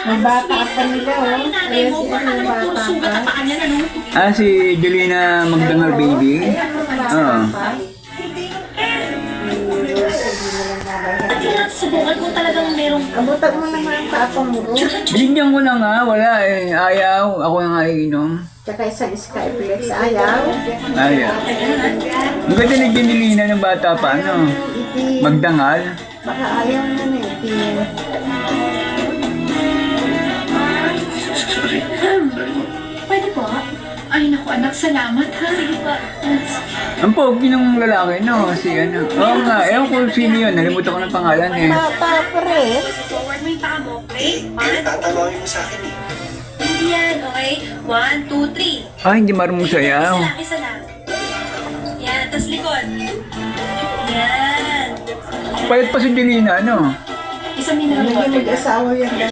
Ang bata pa nila, oh. Kaya si ano, bata pa. Si Jelena Magdangal baby. Oo. Subukan ko talagang merong... Abutan mo naman ang tapang mo. Binigyan ko na nga, wala eh. Ayaw, ako na nga iinom. Tsaka isang Skyflex, ayaw. Ayaw. Ang ganda ni Jelena ng bata pa, ano? Iti, Magdangal. baka ayaw na na iti. Pwede po? Ay, naku anak, salamat ha. Sige po. Ang pogi ng lalaki, no? Si ano. Oo nga, ewan ko sino yun. Nalimutan ko ng pangalan eh. Bata pa rin. Forward mo yung paa mo, okay? Tatanungin mo sa akin eh. Hindi yan, okay? 1, 2, 3. Ah, hindi marunong sayaw. Isa lang. Yan, tas likod. Yan. Payat pa si Jelena, ano? Isang minuto. Naging mag-asawa yan.